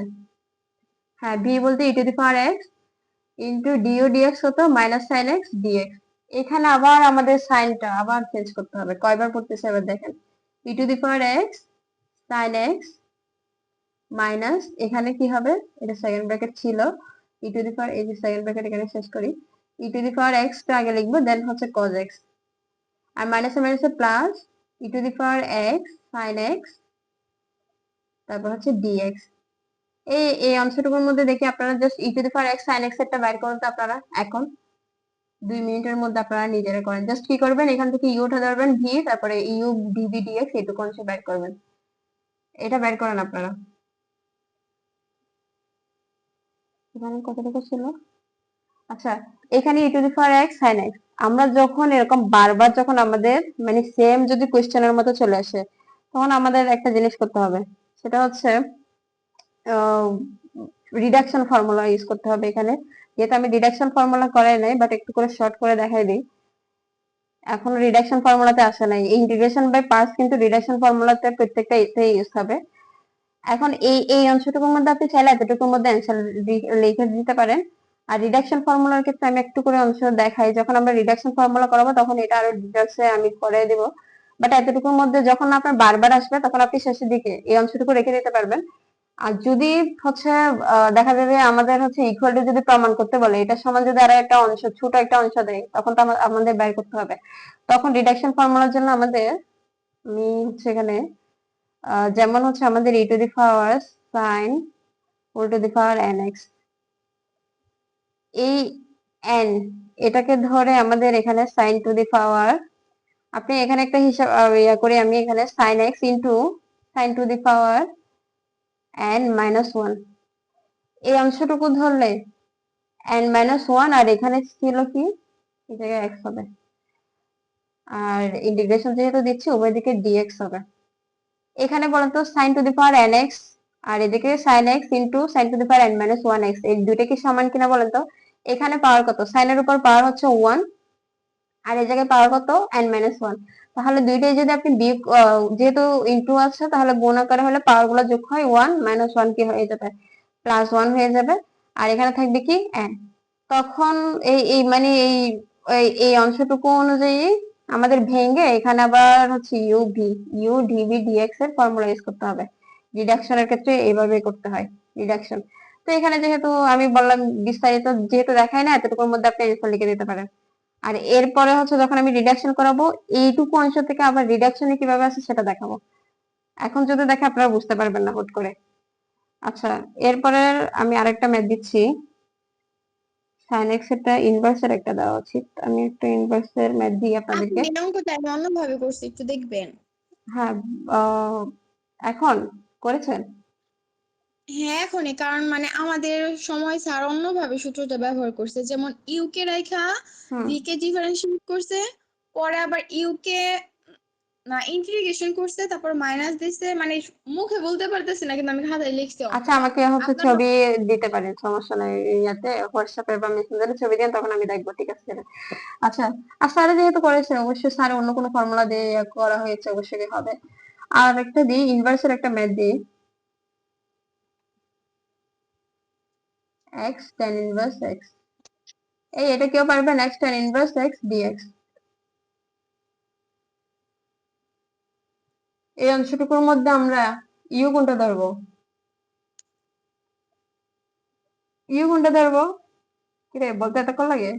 হ্যাঁ ভি বলতে e to the power x into du dx হতো মাইনাস সাইন এক্স ডিএক্স। এখানে আবার আমাদের সাইনটা আবার চেঞ্জ করতে হবে, কয়বার পড়তেছে এবার দেখেন, e to the power x sine x minus এখানে কি হবে, এটা সেকেন্ড ব্র্যাকেট ছিল, ই টু দি পাওয়ার, এই যে সেকেন্ড ব্র্যাকেট এখানে শেষ করি, ই টু দি পাওয়ার এক্স টা আগে লিখবো, দেন হচ্ছে cos x, আর মাইনাসে মাইনাসে plus e to the power x sine x, তারপর হচ্ছে ডিএক্স। এই অংশটুকুর মধ্যে দেখি আপনারা just e to the power x sine x এরটা বের করুন তো আপনারা, এখন 2 মিনিটের মধ্যে আপনারা নিজেরা করেন। জাস্ট কি করবেন, এখান থেকে ইউটা ধরবেন ভি, তারপরে ইউ ডিভি ডিএক্স এইটুকু অংশ বের করবেন, এটা বের করেন আপনারা। এখানে কতটুকু ছিল, আচ্ছা এখানে e to the power x sine x, আমরা যখন এরকম বারবার যখন আমাদের মানে সেম যদি কোশ্চেনের মতো চলে আসে, তখন আমাদের একটা জিনিস করতে হবে, সেটা হচ্ছে রিডাকশন ফর্মুলা ইউজ করতে হবে। এখানে যেহেতু আমি রিডাকশন ফর্মুলা করাই নাই, বাট একটু করে শর্ট করে দেখাই দিই, এখন রিডাকশন ফর্মুলাতে আসে নাই, ইন্টিগ্রেশন বাই পার্টস কিন্তু রিডাকশন ফর্মুলাতে প্রত্যেকটা এতে ইউজ হবে। এখন এই অংশটুকুর মধ্যে আপনি চাইলে এতটুকুর মধ্যে অ্যান্সার লিখে দিতে পারেন। আর রিডাকশন ফর্মুলার ক্ষেত্রে আমি একটু করে অংশ দেখাই, যখন আমরা রিডাকশন ফর্মুলা করাবো তখন এটা আরো ডিটেলসে আমি করে দেব, বাট এতটুকুর মধ্যে যখন আপনার বারবার আসবে তখন আপনি শেষের দিকে এই অংশটুকু রেখে দিতে পারবেন। আর যদি হচ্ছে দেখা যাবে আমাদের হচ্ছে ইকুয়াল টু যদি প্রমাণ করতে বলে, এটা সমান যদি আরো একটা অংশ ছোট একটা অংশ দেয়, তখন তো আমাদের বের করতে হবে। তখন রিডাকশন ফর্মুলার জন্য আমাদের আমি হচ্ছে এখানে যেমন হচ্ছে আমাদের e to the power sine whole to the power n x, এই এন এটাকে ধরে আমাদের এখানে সাইন টু দি পাওয়ার, আপনি এখানে একটা হিসাব ইয়া করে আমি এখানে sin x into sign to the power n minus one, এই অংশটুকু ধরলে এন মাইনাস ওয়ান, আর এখানে ছিল কি এই জায়গায় এক্স হবে, আর ইন্টিগ্রেশন যেহেতু দিচ্ছি উভয় দিকে ডিএক্স হবে। এখানে বলতো sine to the power n x, আর এদিকে sine x into sign to the power n minus one x, এই দুইটা কি সমান কিনা বলেন তো। এখানে পাওয়ার কত, সাইনের উপর পাওয়ার হচ্ছে ওয়ান, আর এই জায়গায় পাওয়ার কত এন মাইনাস ওয়ান, তাহলে দুইটাই যদি আপনি বিয়োগ যেহেতু ইন্টু আছে তাহলে গুণ আকারে হলে পাওয়ার গুলো যোগ হয়, ওয়ান মাইনাস ওয়ান কি হয়ে যাবে প্লাস ওয়ান হয়ে যাবে, আর এখানে থাকবে কি এন। তখন এই মানে এই অংশটুকু অনুযায়ী আমাদের ভেঙে এখানে আবার হচ্ছে ইউ ডিভি ডিএক্স এর ফর্মুলা ইউজ করতে হবে। রিডাকশনের ক্ষেত্রে এইভাবে করতে হয় রিডাকশন। তো এখানে যেহেতু আমি বললাম বিস্তারিত যেহেতু দেখায় না, এতটুকুর মধ্যে আপনি অ্যান্সার লিখে দিতে পারেন। আর এরপরে হচ্ছে যখন আমি রিডাকশন করাবো, এইটুকু অংশ থেকে আবার রিডাকশনে কিভাবে আছে সেটা দেখাবো। এখন যদি দেখে আপনারা বুঝতে পারবেন না হুট করে। আচ্ছা এরপরে আমি আরেকটা ম্যাথ দিচ্ছি, সাইন এক্স এর ইনভার্সের একটা দেওয়া উচিত, আমি একটা ইনভার্সের ম্যাথ দিই আপনাদেরকে। আপনি অঙ্কটা আমি অন্যভাবে করছি, একটু দেখবেন। হ্যাঁ এখন করেছেন, হ্যাঁ এখনই, কারণ মানে আমাদের সময় স্যার অন্যভাবে সূত্রটা ব্যবহার করছে, যেমন ইউ কে রেখা হুম ভি কে ডিফারেন্সিয়েট করছে, পরে আবার ইউ কে না ইন্টিগ্রেশন করছে, তারপর মাইনাস দিছে, মানে মুখে বলতে পারতেছি না, কিন্তু আমি খাতায় লিখছি আচ্ছা, অঙ্কটা। আমাকে হচ্ছে আপনার ছবি দিতে পারেন, সমস্যা নাই, ইয়াতে হোয়াটসঅ্যাপে বা মেসেঞ্জারে ছবি দেন, তখন আমি দেখবো, ঠিক আছে? আচ্ছা, আর স্যার যেহেতু করেছে, অবশ্যই স্যার অন্য কোনো ফর্মুলা দিয়ে করা হয়েছে, অবশ্যই হবে। আর একটা দিই, ইনভার্সের একটা ম্যাথ দিই, x tan ইনভার্স x। এটা কেউ পারবেন? x tan inverse x dx। এই অংশটুকুর মধ্যে আমরা ইউ কোনটা ধরবো? ইউ কোনটা ধরবো? কিরে, বলতে এতক্ষণ লাগে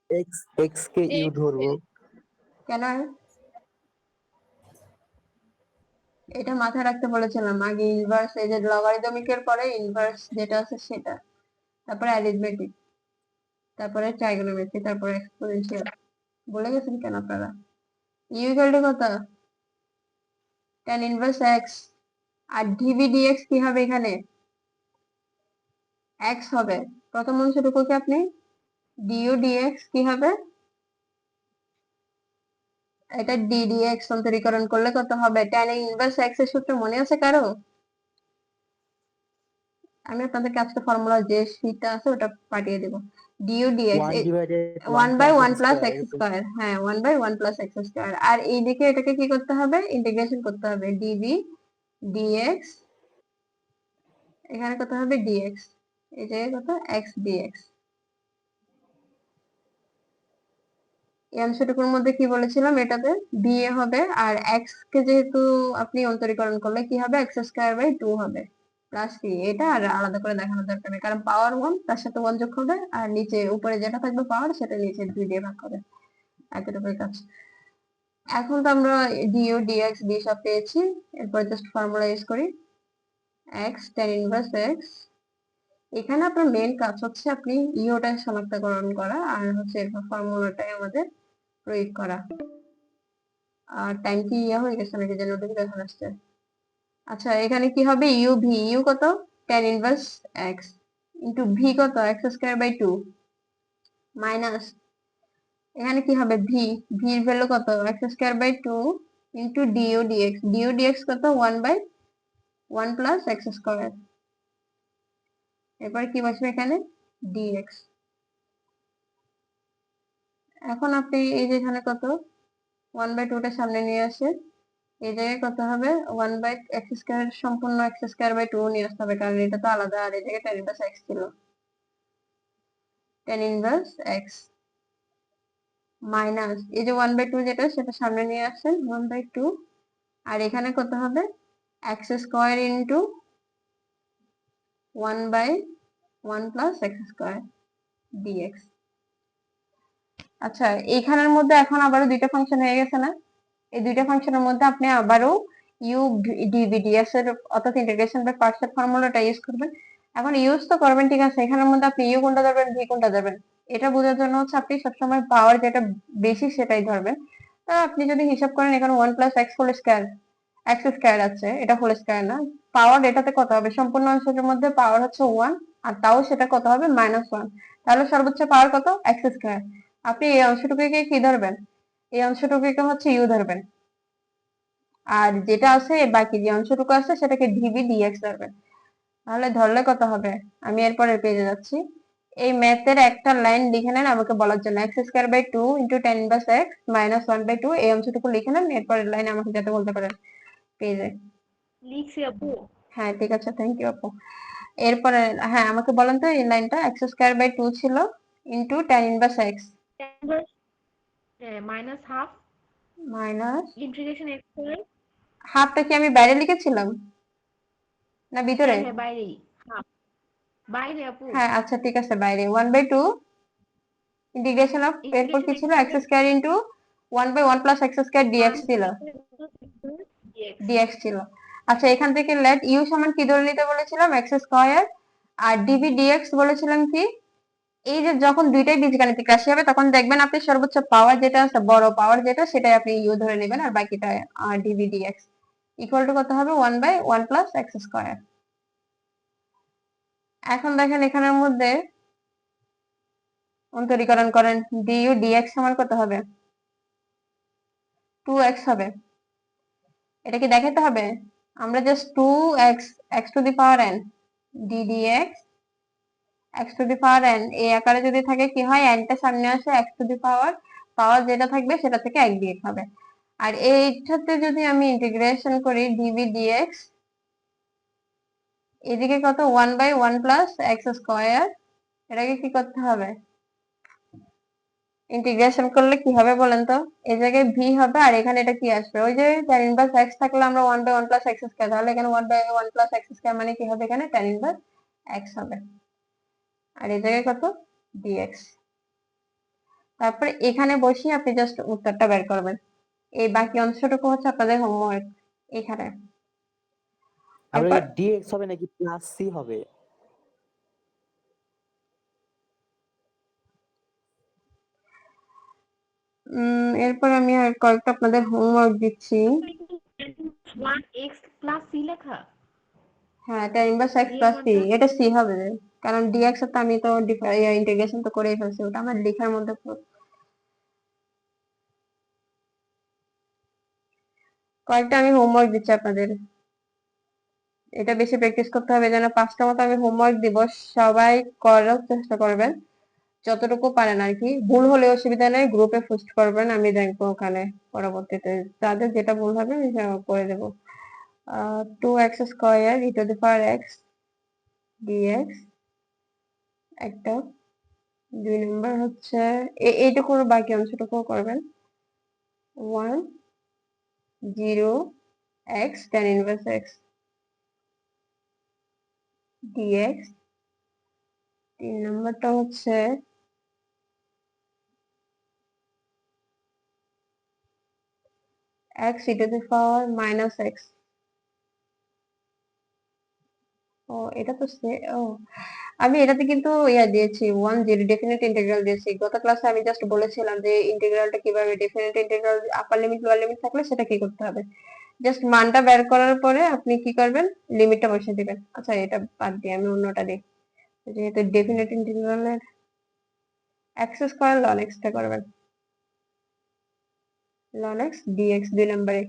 এক্স এক্স কে ইউ ধরবো। কেন? এটা মাথায় রাখতে বলেছিলাম আগে, ইনভার্স, এই যে লগারিদমিকের পরে ইনভার্স যেটা আছে সেটা, তারপরে অ্যারিথমেটিক, তারপরে ট্রাইগোনোমেট্রি, তারপরে এক্সপোনেনশিয়াল। বলে গেছেন কেন আপনারা? ইউ ইকুয়াল টু কত? tan inverse x। আর ডিভি ডিএক্স কি হবে এখানে? x হবে। প্রথম অংশটুকুকে আপনি ডিইউ ডিএক্স কি হবে? এটা ডিডিএক্স অন্তরীকরণ করলে কত হবে? tan ইনভার্স x এর সূত্র মনে আছে কারো? আমি আপনাদেরকে আজকে ফর্মুলা যে শীটটা আছে ওটা পাঠিয়ে দেবো। Du dx 1 divided 1 by 1 plus square. X square. হ্যাঁ, 1 বাই 1 প্লাস এক্স স্কয়ার। আর এই দিকে এটাকে কি করতে হবে? ইন্টিগ্রেশন করতে হবে, ডিভি ডিএক্স, এখানে কত হবে? ডিএক্স, এই জায়গায় কত? X dx. এই অংশটুকুর মধ্যে কি বলেছিলাম, এটাতে বিএ হবে, আর এক্স কে যেহেতু আপনি অন্তরীকরণ করলে কি হবে? এক্স স্কয়ার বাই 2 হবে প্লাস সি। এটা আর আলাদা করে দেখানোর দরকার নেই, কারণ পাওয়ার 1 তার সাথে 1 যোগ হবে, আর নিচে উপরে যেটা থাকবে পাওয়ার, সেটা নিচে 2 দিয়ে ভাগ হবে। এতটুকুই কাজ। এখন তো আমরা ডিইউ ডিএক্স ডি সব পেয়েছি, এরপর জাস্ট ফর্মুলা ইউজ করি, এক্স tan ইনভার্স এক্স। এখানে আপনার মেইন কাজ হচ্ছে আপনি ইউটা শনাক্তকরণ করা, আর হচ্ছে এরপর ফর্মুলাটাই আমাদের প্রয়োগ করা। আর টাইম কি ইয়া হয়ে গেছে নাকি, যে নোটিফিকেশন আসছে? আচ্ছা, এখানে কি হবে? ইউ ভি, ইউ কত? tan inverse x into v কত? এক্স স্কয়ার বাই 2 মাইনাস, এখানে কি হবে? ভি, ভির ভ্যালু কত? X square by 2 into du dx, du dx কত? 1 বাই 1 প্লাস এক্স স্কয়ার। এরপর কি বসবে এখানে? ডিএক্স। এখন আপনি এই যে এখানে কত? 1 বাই 2 টা সামনে নিয়ে আসে, এই জায়গায় কত হবে? 1 বাই এক্স স্কয়ার, সম্পূর্ণ এক্স স্কয়ার বাই 2 নিয়ে আসতে হবে, কারণ এটা তো আলাদা, আর এই জায়গায় tan ইনভার্স এক্স ছিল। tan ইনভার্স এক্স মাইনাস, এই যে 1 বাই 2 যেটা, সেটা সামনে নিয়ে আসেন, 1 বাই 2, আর এখানে কত হবে? X square into 1 by 1 plus x square dx. আচ্ছা, এইখানের মধ্যে এখন আবারও দুইটা ফাংশন হয়ে গেছে না? এই দুইটা ফাংশনের মধ্যে আপনি আবারও ইউ ডিভিডিএস এর অর্থাৎ ইন্টিগ্রেশন বাই পার্টস এর ফর্মুলাটা ইউজ করবেন। এখন ইউজ তো করবেন, ঠিক আছে, এখানের মধ্যে আপনি ইউ কোনটা ধরবেন, ভি কোনটা ধরবেন, এটা বোঝার জন্য হচ্ছে আপনি সবসময় পাওয়ার যেটা বেশি সেটাই ধরবেন। তো আপনি যদি হিসাব করেন, এখানে 1 plus x whole square, x square আছে, এটা হোল স্কয়ার না, পাওয়ার এটাতে কত হবে? সম্পূর্ণ অংশের মধ্যে পাওয়ার হচ্ছে 1, আর তাও সেটা কত হবে? -1। তাহলে সর্বোচ্চ পাওয়ার কত? X square. আপনি এই অংশটুকুকে কি ধরবেন? এই অংশটুকুকে হচ্ছে ইউ ধরবেন, আর যেটা আছে বাকি যে অংশটুকু আছে সেটাকে ডিভি ডিএক্স ধরবেন। তাহলে ধরলে কত হবে? আমি এরপরের পেজে যাচ্ছি। এই ম্যাথের একটা লাইন লিখে নেন আমাকে বলার জন্য, x square by 2 into tan inverse x minus 1 by 2, এই অংশটুকু লিখে নেন, এরপরের লাইন আমাকে যাতে বলতে পারেন পেজে। লিখছি আপু। হ্যাঁ, ঠিক আছে, থ্যাংক ইউ আপু। এরপরে হ্যাঁ, আমাকে বলেন তো, এই লাইনটা এক্স স্কয়ার বাই 2 ছিল into tan inverse x minus half minus integration x square. হাফটা কি আমি বাইরে লিখেছিলাম না ভিতরে? হ্যাঁ হ্যাঁ, বাইরেই হাফ, বাইরে আপু। হ্যাঁ, আচ্ছা ঠিক আছে, বাইরে 1 বাই 2 ইন্টিগ্রেশন অফ, এরপর ইন্টিগ্রেশন কি এক্স ছিল? X square square into 1 by 1 plus x square dx ছিল, ডিএক্স। ডিএক্স ছিল। আচ্ছা, এখান থেকে লেট ইউ সমান কি ধরে নিতে বলেছিলাম? X square. আর ডিভি ডিএক্স বলেছিলাম কি? এই যে যখন দুইটাই বীজগাণিতিক রাশি হবে, তখন দেখবেন আপনি সর্বোচ্চ পাওয়ার যেটা আছে, বড় পাওয়ার যেটা, সেটাই আপনি ইউ ধরে নেবেন, আর বাকিটা ডিভি ডিএক্স ইকুয়াল টু কত হবে? 1 বাই 1 প্লাস এক্স স্কয়ার। এখন দেখেন এখানের মধ্যে অন্তরীকরণ করেন, du dx সমান কত হবে? 2x হবে। এটা কি দেখাতে হবে? আমরা just 2x x to the power n d dx x to the power n এই আকারে যদি থাকে কি হয়, n টা সামনে আসে, x টু দি পাওয়ার যেটা থাকবে সেটা থেকে 1 বিয়োগ হবে। আর এইটাতে যদি আমি ইন্টিগ্রেশন করি dv dx, এদিকে কত 1/1 প্লাস এক্স স্কয়ার, এটাকে কি করতে হবে? ইন্টিগ্রেশন করলে কি হবে বলেন তো? এই জায়গায় ভি হবে আর এখানে এটা কি আসবে? ওই যে tan ইনভার্স x থাকলে আমরা 1/1 প্লাস এক্স স্কয়ার, তাহলে এখানে 1/1 প্লাস এক্স স্কয়ার মানে কি হবে? এখানে tan ইনভার্স x হবে। আর এই জায়গায় কত? dx। তারপরে এখানে বসিয়ে আপনি জাস্ট উত্তরটা বের করবেন। এই বাকি অংশটুকু হচ্ছে আপনাদের হোমওয়ার্ক এখানে। আমরা এরপর dx হবে নাকি প্লাস সি হবে? এরপর আমি আর কয়েকটা আপনাদের হোমওয়ার্ক দিচ্ছি। 1x প্লাস c লেখা হ্যাঁ, tan ইনভার্স x c এর প্লাস c, মানটা এটা c হবে, কারণ dx এর তো আমি তো ইন্টিগ্রেশন তো করেই ফেলছি, ওটা আমার লেখার মধ্যে কয়েকটা আমি হোমওয়ার্ক দিচ্ছি আপনাদের। এটা বেশি প্র্যাকটিস করতে হবে, যেন 5টা মতো আমি হোমওয়ার্ক দিব, সবাই করার চেষ্টা করবেন যতটুকু পারেন আর কি। ভুল হলে অসুবিধা নেই, গ্রুপে পোস্ট করবেন, আমি দেখবো ওখানে পরবর্তীতে যাদের যেটা ভুল হবে আমি সেটা করে দেবো। 2x square e to the power x dx একটা। 2 নম্বর হচ্ছে এইটুকু বাকি অংশটুকু করবেন। 1 0 x tan inverse x dx। 3 নম্বরটা হচ্ছে x e to the power minus x। ও এটা তো ও আমি এটাতে কিন্তু ইয়া দিয়েছি 1 0 ডেফিনেট ইন্টিগ্রাল দিয়েছি। গত ক্লাসে আমি জাস্ট বলেছিলাম যে ইন্টিগ্রালটা কিভাবে, ডেফিনেট ইন্টিগ্রাল আপার লিমিট লোয়ার লিমিট থাকলে সেটা কি করতে হবে, জাস্ট মানটা বের করার পরে আপনি কি করবেন, লিমিটটা বসিয়ে দিবেন। আচ্ছা এটা বাদ দিয়ে আমি অন্যটা দিই, যেহেতু ডেফিনেট ইন্টিগ্রালের x স্কয়ার ln x টা করবেন, ln x dx 2 নম্বরে।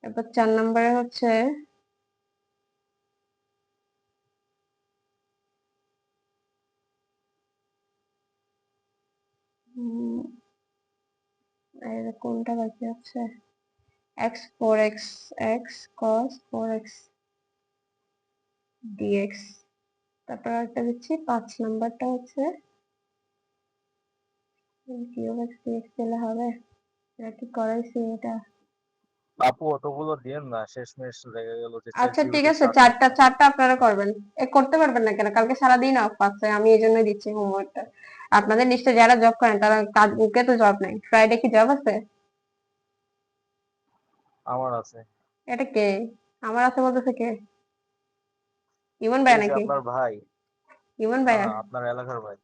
তারপর 4 নম্বরে হচ্ছে কোনটা বাকি আছে, x 4x x cos 4x dx। তারপর একটা দিচ্ছি 5 নাম্বারটা হচ্ছে কিউব x dx দিলে হবে, এটা কি করাইছি এটা? আপু অতগুলো দিন না, শেষমেশ দেখা গেল যে আচ্ছা ঠিক ChatGPT আছে, সার্চ চারটা করতে। চারটা আপনারা করবেন। করতে পারবেন না কেন? কালকে সারাদিন অফ আছে, আমি এই জন্যই দিচ্ছি হোমওয়ার্কটা। আপনাদের নিশ্চয় যারা জব করেন তারা কাজ বুকে তো জব নাই, ফ্রাইডে কি জব আছে? আমার আছে। এটা কে আমার আছে বলতেছে? কে? ইমন ভাই এই যে নাকি? আপনার ভাই, ইমন না ভাইয়া? আপনার এলাকার ভাই।